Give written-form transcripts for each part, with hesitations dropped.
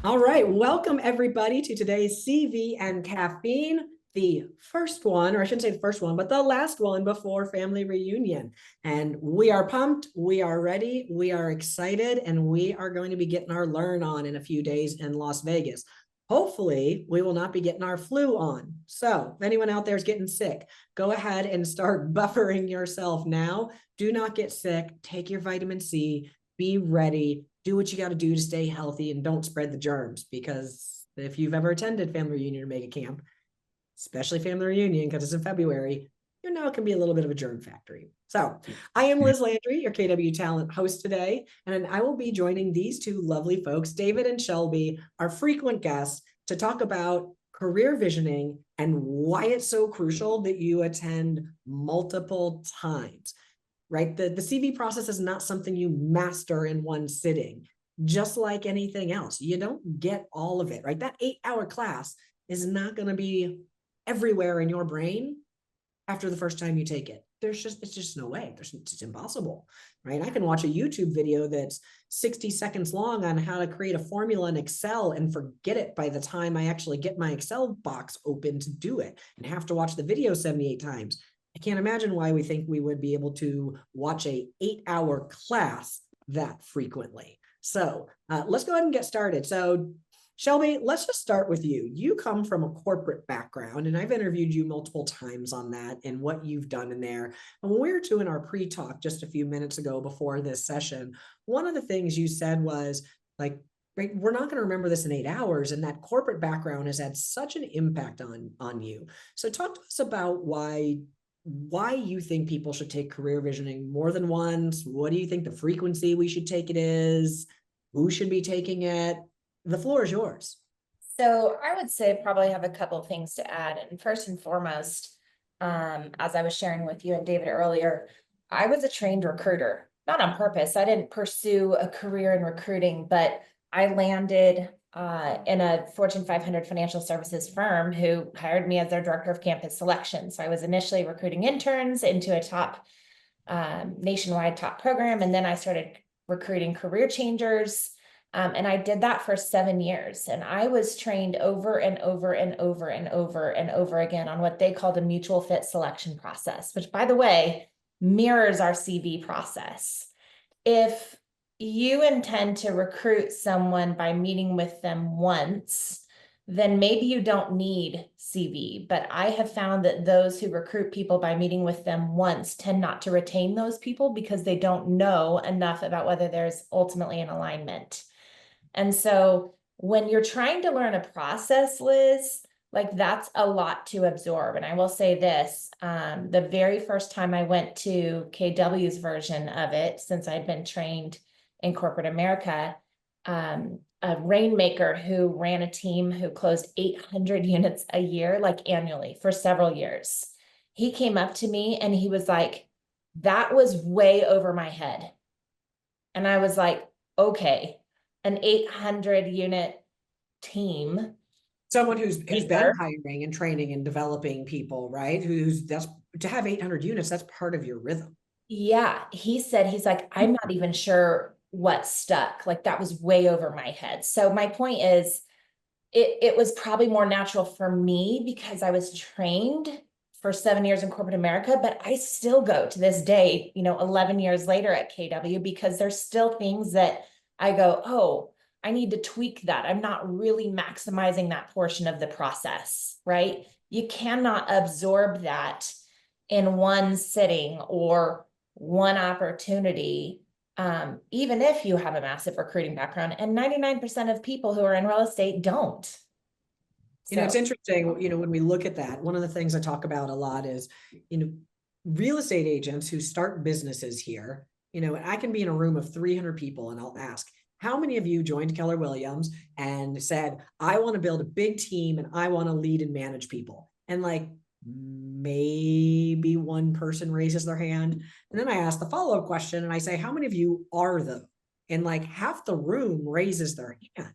All right, welcome everybody to today's CV and Caffeine, the first one, or I shouldn't say the first one, but the last one before family reunion. And we are pumped, we are ready, we are excited, and we are going to be getting our learn on in a few days in Las Vegas. Hopefully, we will not be getting our flu on. So, if anyone out there is getting sick, go ahead and start buffering yourself now. Do not get sick. Take your vitamin C. Be ready. Do what you got to do to stay healthy and don't spread the germs. Because if you've ever attended family reunion or mega camp, especially family reunion, because it's in February, you know it can be a little bit of a germ factory. So I am Liz Landry, your KW Talent host today, and I will be joining these two lovely folks, David and Shelby, our frequent guests, to talk about career visioning and why it's so crucial that you attend multiple times. Right? The CV process is not something you master in one sitting, just like anything else. You don't get all of it, right? That 8-hour class is not going to be everywhere in your brain after the first time you take it. It's just no way. It's impossible, right? I can watch a YouTube video that's 60 seconds long on how to create a formula in Excel and forget it by the time I actually get my Excel box open to do it and have to watch the video 78 times. I can't imagine why we think we would be able to watch a 8-hour class that frequently. So let's go ahead and get started. So Shelby, let's just start with you. You come from a corporate background, and I've interviewed you multiple times on that and what you've done in there. And when we were doing our pre-talk just a few minutes ago before this session, one of the things you said was like, right, we're not going to remember this in 8 hours, and that corporate background has had such an impact on you. So talk to us about why you think people should take career visioning more than once. What do you think the frequency we should take it is? Who should be taking it? The floor is yours. So I would say probably have a couple of things to add. And first and foremost, as I was sharing with you and David earlier, I was a trained recruiter, not on purpose. I didn't pursue a career in recruiting, but I landed in a Fortune 500 financial services firm who hired me as their director of campus selection. So I was initially recruiting interns into a top nationwide top program, and then I started recruiting career changers. And I did that for 7 years. And I was trained over and over and over and over and over again on what they called a mutual fit selection process, which, by the way, mirrors our CV process. If you intend to recruit someone by meeting with them once, then maybe you don't need CV. But I have found that those who recruit people by meeting with them once tend not to retain those people because they don't know enough about whether there's ultimately an alignment. And so when you're trying to learn a process, Liz, like that's a lot to absorb. And I will say this, the very first time I went to KW's version of it, since I'd been trained in corporate America, a rainmaker who ran a team who closed 800 units a year, like annually for several years. He came up to me and he was like, that was way over my head. And I was like, okay, an 800 unit team. Someone who's been hiring and training and developing people, right? That's to have 800 units, that's part of your rhythm. Yeah, he said, he's like, I'm not even sure what stuck. Like that was way over my head. So my point is, it was probably more natural for me because I was trained for 7 years in corporate America, but I still go to this day, 11 years later at KW, because there's still things that I go, oh, I need to tweak that. I'm not really maximizing that portion of the process, right? You cannot absorb that in one sitting or one opportunity, even if you have a massive recruiting background. And 99% of people who are in real estate don't. It's interesting, when we look at that, one of the things I talk about a lot is, real estate agents who start businesses here, I can be in a room of 300 people and I'll ask, how many of you joined Keller Williams and said, I want to build a big team and I want to lead and manage people? And like maybe one person raises their hand. And then I ask the follow-up question and I say, how many of you are them? And like half the room raises their hand.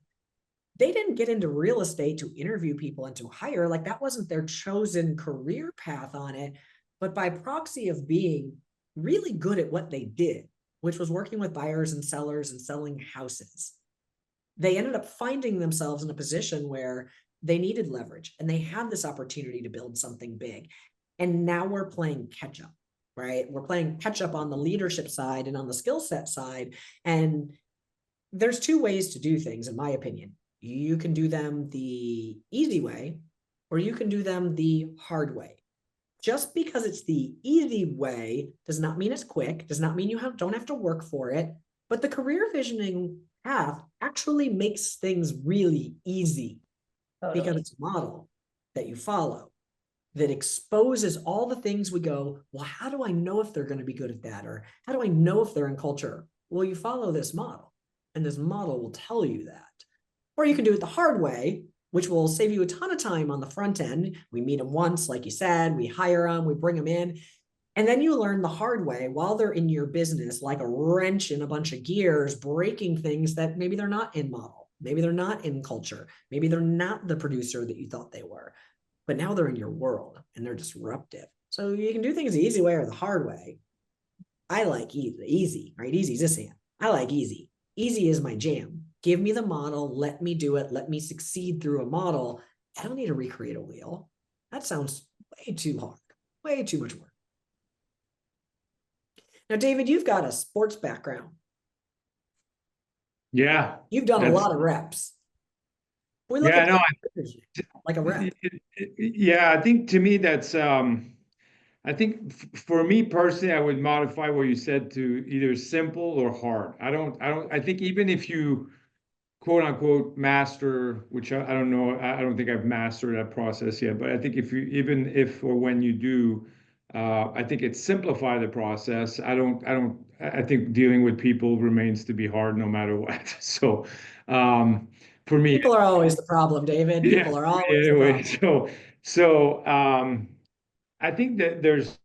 They didn't get into real estate to interview people and to hire. Like that wasn't their chosen career path on it, but by proxy of being really good at what they did, which was working with buyers and sellers and selling houses. they ended up finding themselves in a position where they needed leverage and they had this opportunity to build something big. And now we're playing catch up, right? We're playing catch up on the leadership side and on the skill set side. And there's two ways to do things, in my opinion. You can do them the easy way, or you can do them the hard way. Just because it's the easy way does not mean it's quick, does not mean you don't have to work for it. But the career visioning path actually makes things really easy because Totally. it's a model that you follow that exposes all the things we go, well, how do I know if they're going to be good at that? Or how do I know if they're in culture? Well, you follow this model, and this model will tell you that. Or you can do it the hard way, which will save you a ton of time on the front end. We meet them once, like you said, we hire them, we bring them in. And then you learn the hard way while they're in your business, like a wrench in a bunch of gears, breaking things that maybe they're not in model. Maybe they're not in culture. Maybe they're not the producer that you thought they were. But now they're in your world and they're disruptive. So you can do things the easy way or the hard way. I like easy, right? Easy is this hand. I like easy. Easy is my jam. Give me the model. Let me do it. Let me succeed through a model. I don't need to recreate a wheel. That sounds way too hard, way too much work. Now, David, you've got a sports background. Yeah. You've done a lot of reps. We look Yeah, at no, like a rep. yeah, I think to me that's I think for me personally, I would modify what you said to either simple or hard. I think even if you quote unquote master, which I don't know, I don't think I've mastered that process yet, but I think if you, even if or when you do, I think it simplify the process. I think dealing with people remains to be hard no matter what. So, for me, People are always the problem, David. yeah, People are always the anyway, problem. I think that there's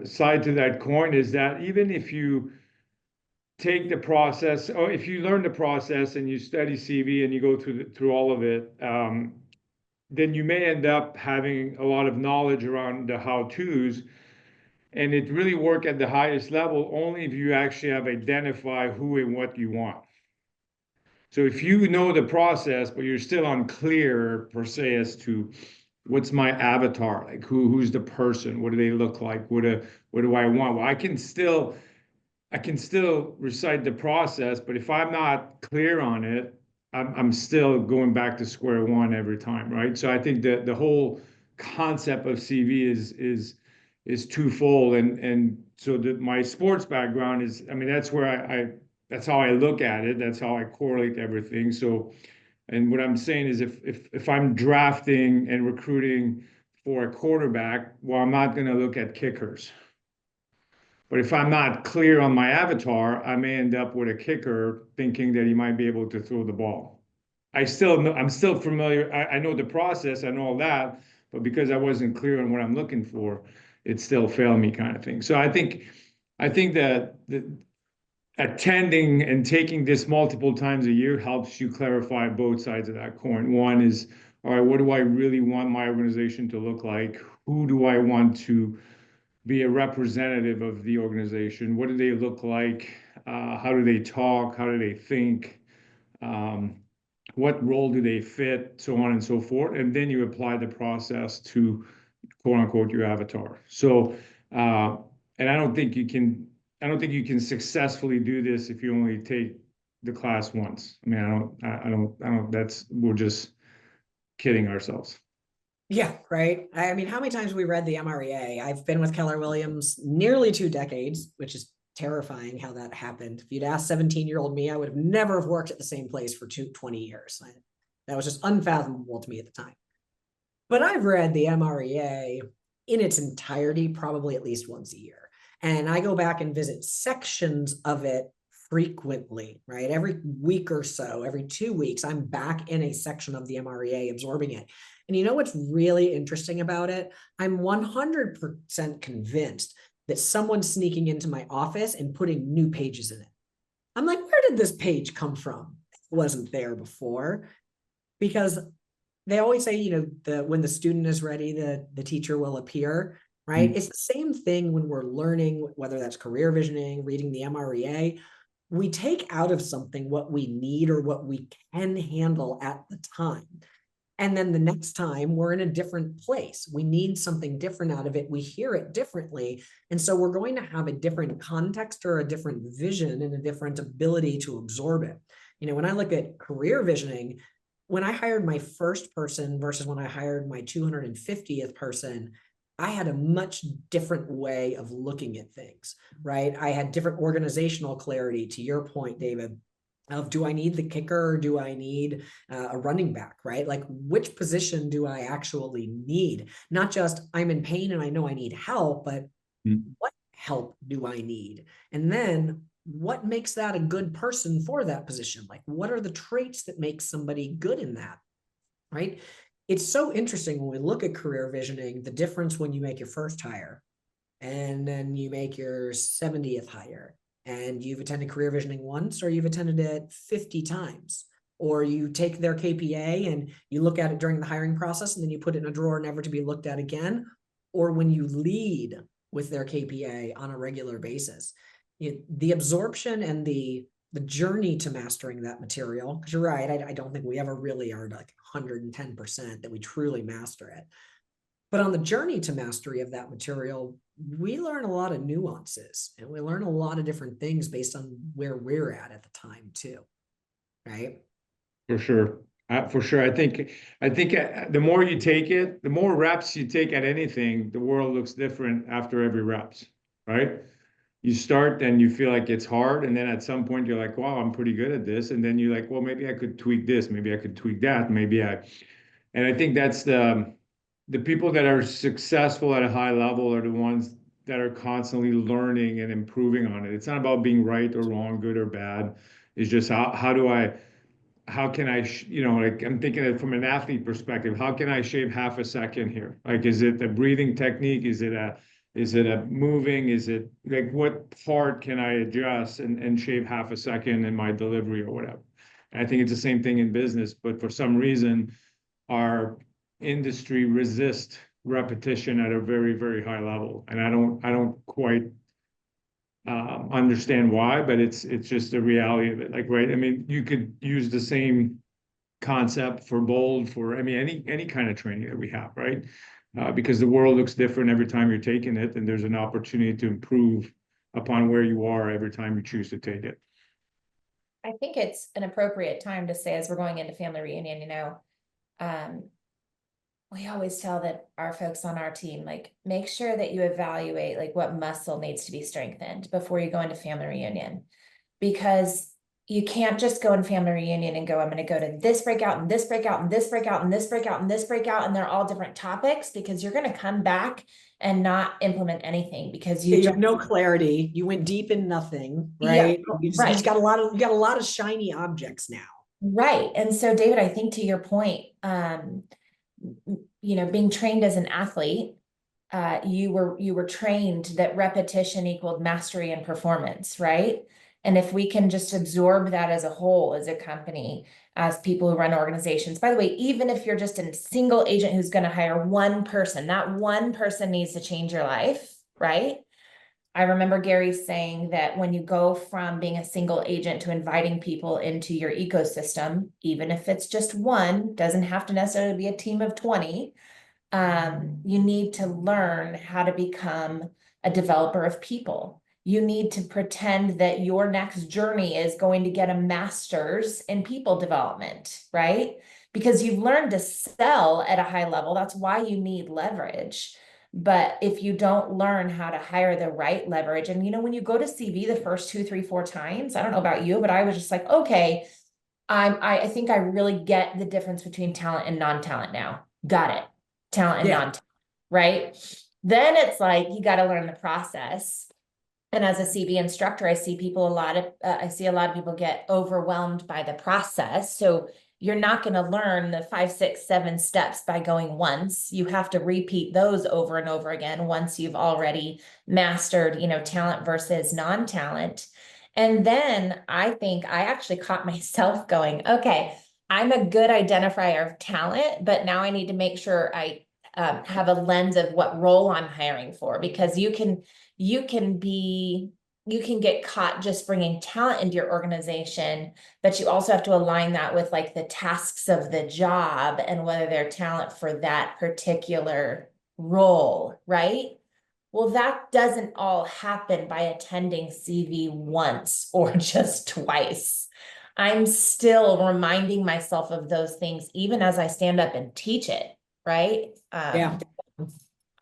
side to that coin is that even if you take the process, or if you learn the process and you study CV and you go through all of it, then you may end up having a lot of knowledge around the how-tos, and it really work at the highest level only if you actually have identified who and what you want. So if you know the process, but you're still unclear per se as to what's my avatar, like who's the person, what do they look like, what do I want? Well, I can still recite the process, but if I'm not clear on it, I'm still going back to square one every time, right? So I think that the whole concept of CV is twofold, and so that my sports background is, I mean, that's where I that's how I look at it. That's how I correlate everything. So, and what I'm saying is, if I'm drafting and recruiting for a quarterback, well, I'm not going to look at kickers. But if I'm not clear on my avatar, I may end up with a kicker thinking that he might be able to throw the ball. I'm still familiar. I know the process, I know all that, but because I wasn't clear on what I'm looking for, it still failed me, kind of thing. So I think that attending and taking this multiple times a year helps you clarify both sides of that coin. One is, all right, what do I really want my organization to look like? Who do I want to be a representative of the organization? What do they look like? How do they talk? How do they think? What role do they fit? So on and so forth. And then you apply the process to quote unquote your avatar. So, and I don't think you can successfully do this if you only take the class once. I mean, I don't, we're just kidding ourselves. Yeah, right. I mean, how many times have we read the MREA? I've been with Keller Williams nearly 2 decades, which is terrifying how that happened. If you'd asked 17-year-old me, I would have never have worked at the same place for 20 years. That was just unfathomable to me at the time. But I've read the MREA in its entirety, probably at least once a year. And I go back and visit sections of it frequently, right? Every week or so, every 2 weeks, I'm back in a section of the MREA absorbing it. And you know what's really interesting about it? I'm 100% convinced that someone's sneaking into my office and putting new pages in it. I'm like, where did this page come from? It wasn't there before. Because they always say, when the student is ready, the teacher will appear, right? Mm-hmm. It's the same thing when we're learning, whether that's career visioning, reading the MREA. we take out of something what we need or what we can handle at the time. And then the next time we're in a different place. We need something different out of it. We hear it differently. And so we're going to have a different context or a different vision and a different ability to absorb it. You know, when I look at career visioning, when I hired my first person versus when I hired my 250th person, I had a much different way of looking at things, right? I had different organizational clarity, to your point, David, of do I need the kicker or do I need a running back, right? Like which position do I actually need? Not just I'm in pain and I know I need help, but what help do I need? And then what makes that a good person for that position? Like what are the traits that make somebody good in that, right? It's so interesting when we look at career visioning, the difference when you make your first hire and then you make your 70th hire and you've attended career visioning once or you've attended it 50 times, or you take their KPA and you look at it during the hiring process and then you put it in a drawer never to be looked at again, or when you lead with their KPA on a regular basis. The absorption and the journey to mastering that material, because you're right, I don't think we ever really are like 110% that we truly master it. But on the journey to mastery of that material, we learn a lot of nuances and we learn a lot of different things based on where we're at the time too, right? For sure. For sure. I think the more you take it, the more reps you take at anything, the world looks different after every reps, right? You start and you feel like it's hard, and then at some point you're like, wow, I'm pretty good at this. And then you're like, well, maybe I could tweak this, maybe I could tweak that, and I think that's the people that are successful at a high level are the ones that are constantly learning and improving on it. It's not about being right or wrong, good or bad. It's just how can I, like I'm thinking of it from an athlete perspective, how can I shave half a second here? Like, is it the breathing technique? Is it a moving? Is it like what part can I adjust and shave half a second in my delivery or whatever? And I think it's the same thing in business, but for some reason, our industry resists repetition at a very, very high level. And I don't quite understand why, but it's just the reality of it. Like, right? I mean, you could use the same concept for bold, for I mean, any kind of training that we have, right? Because the world looks different every time you're taking it, and there's an opportunity to improve upon where you are every time you choose to take it. I think it's an appropriate time to say, as we're going into family reunion, we always tell that our folks on our team, like, make sure that you evaluate like what muscle needs to be strengthened before you go into family reunion, because you can't just go in family reunion and go, I'm going to go to this breakout and this breakout and this breakout and this breakout and this breakout, and they're all different topics, because you're going to come back and not implement anything because you have no clarity. You went deep in nothing, right? Yeah, you just got a lot of shiny objects now. Right. And so, David, I think to your point, being trained as an athlete, you were trained that repetition equaled mastery and performance, right? And if we can just absorb that as a whole, as a company, as people who run organizations, by the way, even if you're just a single agent who's going to hire one person, that one person needs to change your life, right? I remember Gary saying that when you go from being a single agent to inviting people into your ecosystem, even if it's just one, doesn't have to necessarily be a team of 20, you need to learn how to become a developer of people. You need to pretend that your next journey is going to get a master's in people development, right? Because you've learned to sell at a high level. That's why you need leverage. But if you don't learn how to hire the right leverage, and when you go to CV the first 2, 3, 4 times, I don't know about you, but I was just like, okay, I think I really get the difference between talent and non-talent now. Got it. Talent and non-talent, right? Then it's like, you got to learn the process. And as a CV instructor, I see a lot of people get overwhelmed by the process. So you're not going to learn the 5, 6, 7 steps by going once. You have to repeat those over and over again once you've already mastered, talent versus non-talent. And then I think I actually caught myself going, okay, I'm a good identifier of talent, but now I need to make sure I have a lens of what role I'm hiring for, because you can be you can get caught just bringing talent into your organization, but you also have to align that with like the tasks of the job and whether they're talent for that particular role, right? Well, that doesn't all happen by attending CV once or just twice. I'm still reminding myself of those things even as I stand up and teach it, right? Yeah.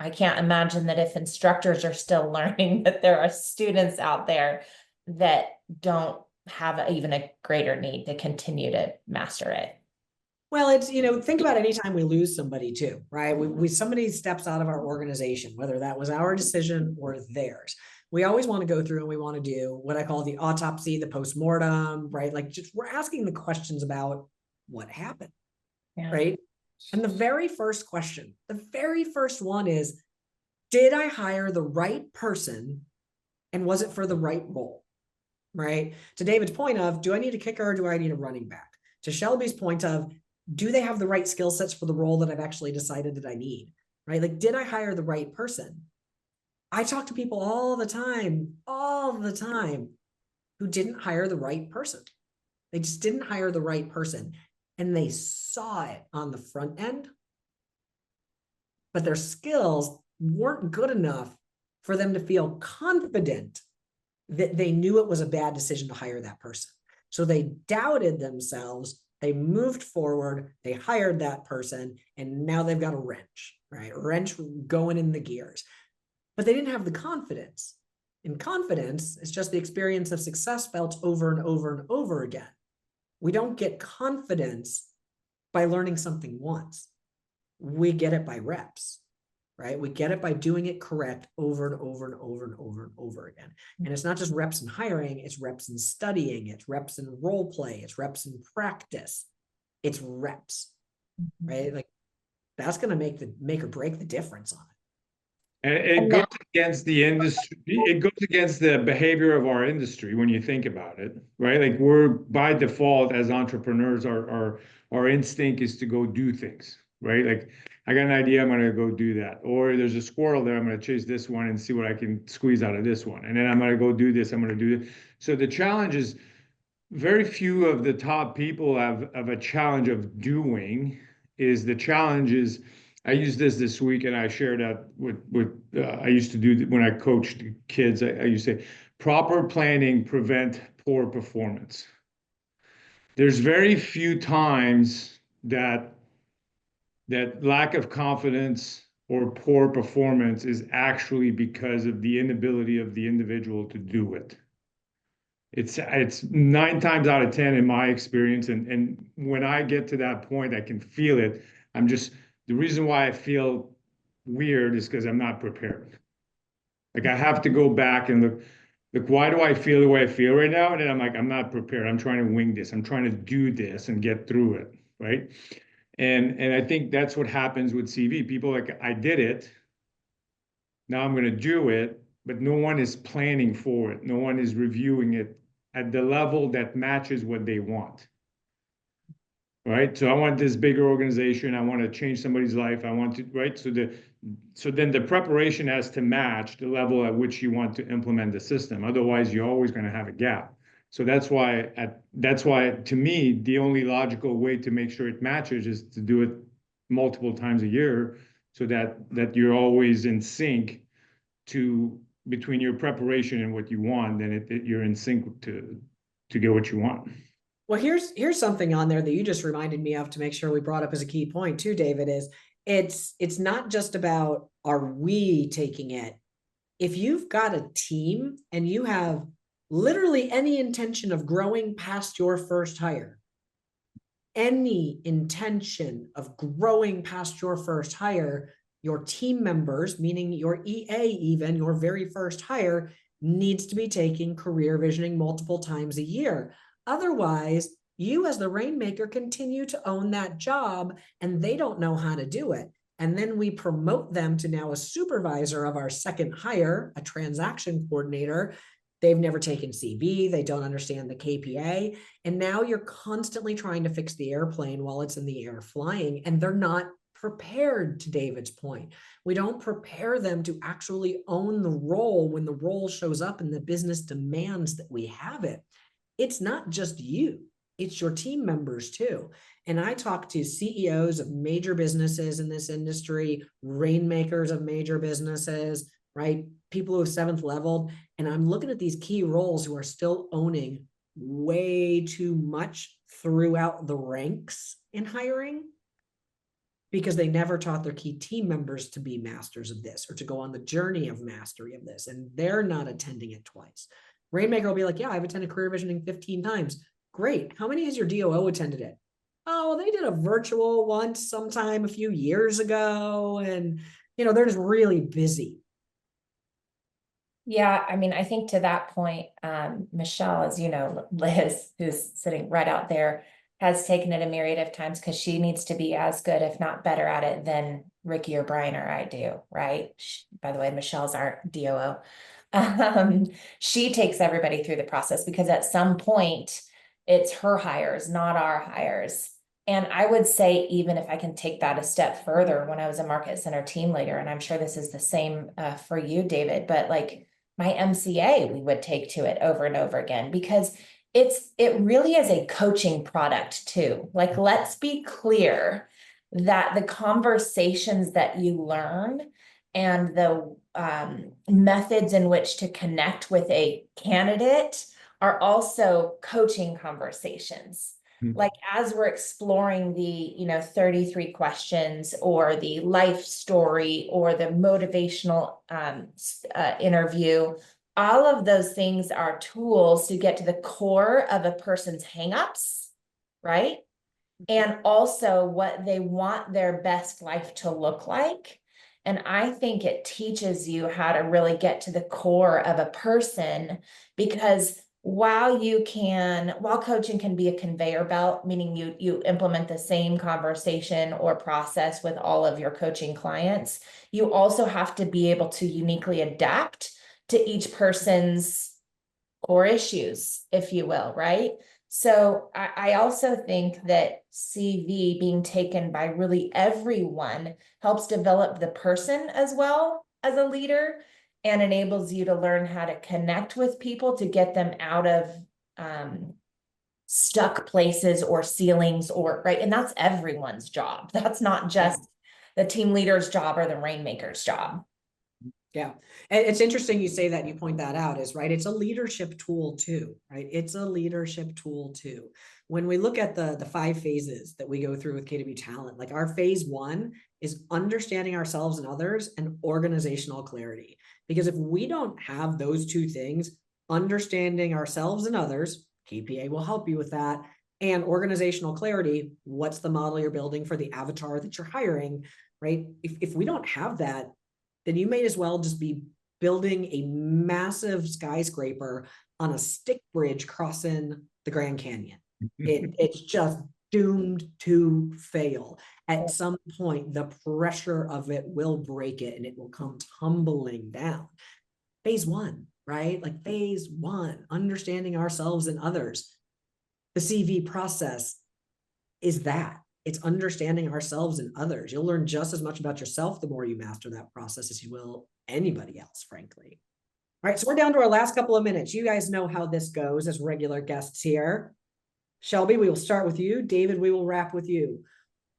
I can't imagine that if instructors are still learning that there are students out there that don't have even a greater need to continue to master it. Well, it's, think about any time we lose somebody too, right? Somebody steps out of our organization, whether that was our decision or theirs. We always want to go through and we want to do what I call the autopsy, the postmortem, right? Like just we're asking the questions about what happened, right? And the very first question, the very first one is, did I hire the right person and was it for the right role, right? To David's point of, do I need a kicker or do I need a running back? To Shelby's point of, do they have the right skill sets for the role that I've actually decided that I need, right? Like, did I hire the right person? I talk to people all the time, who didn't hire the right person. They just didn't hire the right person. And they saw it on the front end, but their skills weren't good enough for them to feel confident that they knew it was a bad decision to hire that person. So they doubted themselves. They moved forward, they hired that person, and now they've got a wrench, right? A wrench going in the gears. But they didn't have the confidence. And confidence is just the experience of success felt over and over and over again. We don't get confidence by learning something once. We get it by reps, right? We get it by doing it correct over and over and over and over and over again. And it's not just reps in hiring, it's reps in studying, it's reps in role play, it's reps in practice. It's reps, right? Like that's going to make or break the difference on it. And it goes against the industry. It goes against the behavior of our industry when you think about it, right? Like we're by default as entrepreneurs, our instinct is to go do things, right? Like I got an idea, I'm going to go do that. Or there's a squirrel there, I'm going to chase this one and see what I can squeeze out of this one. And then I'm going to go do this, I'm going to do this. So the challenge is very few of the top people have a challenge of doing. Is the challenge is I used this week and I shared that with I used to do when I coached kids. I used to say proper planning prevent poor performance. There's very few times that lack of confidence or poor performance is actually because of the inability of the individual to do it. It's 9 times out of 10 in my experience, and when I get to that point, I can feel it. The reason why I feel weird is because I'm not prepared. Like I have to go back and look, why do I feel the way I feel right now? And then I'm like, I'm not prepared. I'm trying to wing this. I'm trying to do this and get through it, right? And I think that's what happens with CV. People like, I did it. Now I'm going to do it, but no one is planning for it. No one is reviewing it at the level that matches what they want. Right. So I want this bigger organization. I want to change somebody's life. I want to, right. So then the preparation has to match the level at which you want to implement the system. Otherwise, you're always going to have a gap. So that's why to me, the only logical way to make sure it matches is to do it multiple times a year so that you're always in sync between your preparation and what you want, then you're in sync to get what you want. Well, here's something on there that you just reminded me of to make sure we brought up as a key point too, David, is it's not just about are we taking it. If you've got a team and you have literally any intention of growing past your first hire, any intention of growing past your first hire, your team members, meaning your EA, even your very first hire, needs to be taking career visioning multiple times a year. Otherwise, you as the rainmaker continue to own that job and they don't know how to do it. And then we promote them to now a supervisor of our second hire, a transaction coordinator. They've never taken CV. They don't understand the KPA. And now you're constantly trying to fix the airplane while it's in the air flying, and they're not prepared, to David's point. We don't prepare them to actually own the role when the role shows up and the business demands that we have it. It's not just you, it's your team members too. And I talk to CEOs of major businesses in this industry, rainmakers of major businesses, right? People who have seventh leveled. And I'm looking at these key roles who are still owning way too much throughout the ranks in hiring because they never taught their key team members to be masters of this or to go on the journey of mastery of this. And they're not attending it twice. Rainmaker will be like, yeah, I've attended career visioning 15 times. Great. How many has your DOO attended it? Oh, they did a virtual once sometime a few years ago. And, they're just really busy. Yeah, I mean, I think to that point, Michelle, as you know, Liz, who's sitting right out there, has taken it a myriad of times because she needs to be as good, if not better at it than Ricky or Brian or I do, right? By the way, Michelle's our DOO. She takes everybody through the process because at some point it's her hires, not our hires. And I would say, even if I can take that a step further, when I was a market center team leader, and I'm sure this is the same for you, David, but like my MCA, we would take to it over and over again because it really is a coaching product too. Like, let's be clear that the conversations that you learn and the methods in which to connect with a candidate are also coaching conversations. Like, as we're exploring the 33 questions or the life story or the motivational interview, all of those things are tools to get to the core of a person's hangups, right? And also what they want their best life to look like. And I think it teaches you how to really get to the core of a person, because while coaching can be a conveyor belt, meaning you implement the same conversation or process with all of your coaching clients, you also have to be able to uniquely adapt to each person's core issues, if you will, right? So I also think that CV being taken by really everyone helps develop the person as well as a leader, and enables you to learn how to connect with people to get them out of stuck places or ceilings, or right. And that's everyone's job. That's not just the team leader's job or the rainmaker's job. Yeah. And it's interesting you say that, you point that out, is right. It's a leadership tool too, right? It's a leadership tool too. When we look at the 5 phases that we go through with KW Talent, like our phase 1 is understanding ourselves and others and organizational clarity. Because if we don't have those 2 things, understanding ourselves and others, KPA will help you with that, and organizational clarity, what's the model you're building for the avatar that you're hiring, right? If we don't have that, then you may as well just be building a massive skyscraper on a stick bridge crossing the Grand Canyon. It's just doomed to fail. At some point, the pressure of it will break it and it will come tumbling down. Phase 1, right? Like phase 1, understanding ourselves and others. The CV process is that. It's understanding ourselves and others. You'll learn just as much about yourself the more you master that process as you will anybody else, frankly. All right, so we're down to our last couple of minutes. You guys know how this goes as regular guests here. Shelby, we will start with you. David, we will wrap with you.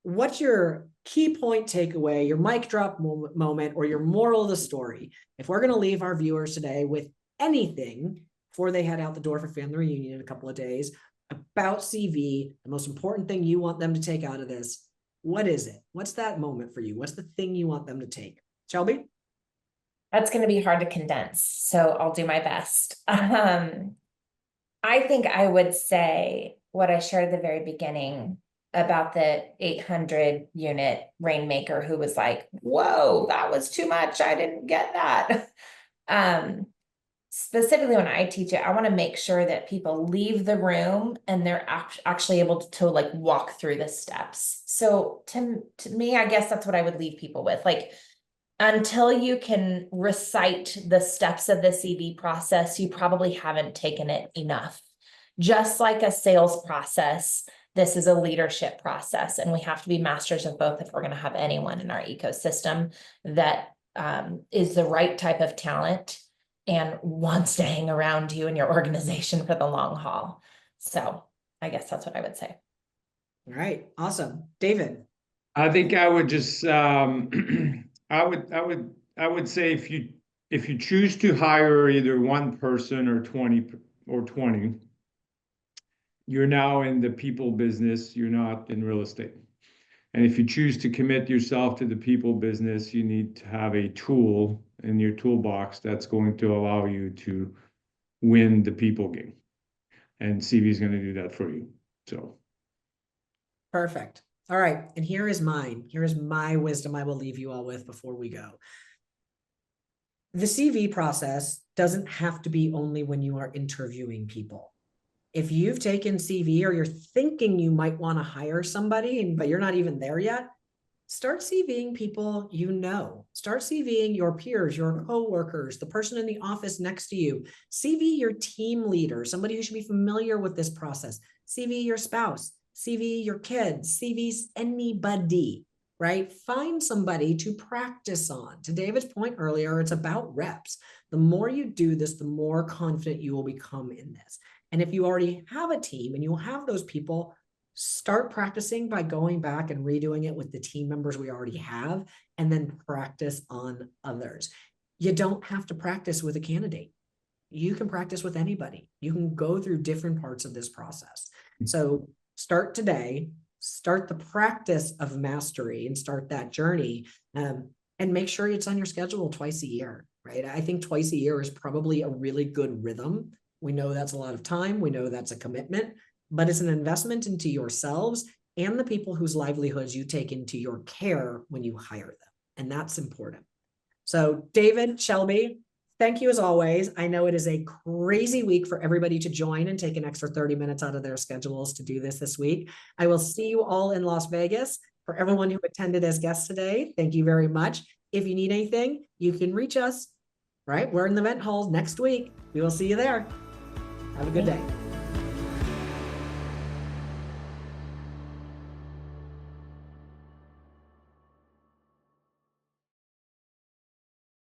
What's your key point takeaway, your mic drop moment, or your moral of the story? If we're going to leave our viewers today with anything before they head out the door for family reunion in a couple of days about CV, the most important thing you want them to take out of this, what is it? What's that moment for you? What's the thing you want them to take? Shelby? That's going to be hard to condense, so I'll do my best. I think I would say what I shared at the very beginning about the 800 unit rainmaker who was like, whoa, that was too much. I didn't get that. Specifically when I teach it, I want to make sure that people leave the room and they're actually able to like walk through the steps. So to me, I guess that's what I would leave people with. Like, until you can recite the steps of the CV process, you probably haven't taken it enough. Just like a sales process, This is a leadership process, and we have to be masters of both if we're going to have anyone in our ecosystem that is the right type of talent and wants to hang around you and your organization for the long haul. So I guess that's what I would say. All right, awesome. David. I think I would just I would say if you choose to hire either one person or 20, you're now in the people business, you're not in real estate. And if you choose to commit yourself to the people business, you need to have a tool in your toolbox that's going to allow you to win the people game. And CV is going to do that for you. So Perfect. All right. And here is mine. Here is my wisdom I will leave you all with before we go. The CV process doesn't have to be only when you are interviewing people. If you've taken CV or you're thinking you might want to hire somebody, but you're not even there yet, start CVing people you know. Start CVing your peers, your coworkers, the person in the office next to you. CV your team leader, somebody who should be familiar with this process. CV your spouse, CV your kids, CV anybody, right? Find somebody to practice on. To David's point earlier, it's about reps. The more you do this, the more confident you will become in this. And if you already have a team and you have those people, start practicing by going back and redoing it with the team members we already have, and then practice on others. You don't have to practice with a candidate. You can practice with anybody. You can go through different parts of this process. So start today, start the practice of mastery and start that journey, and make sure it's on your schedule twice a year, right? I think twice a year is probably a really good rhythm. We know that's a lot of time. We know that's a commitment, but it's an investment into yourselves and the people whose livelihoods you take into your care when you hire them. And that's important. So David, Shelby, thank you as always. I know it is a crazy week for everybody to join and take an extra 30 minutes out of their schedules to do this week. I will see you all in Las Vegas. For everyone who attended as guests today, thank you very much. If you need anything, you can reach us, right? We're in the event hall next week. We will see you there. Have a good day.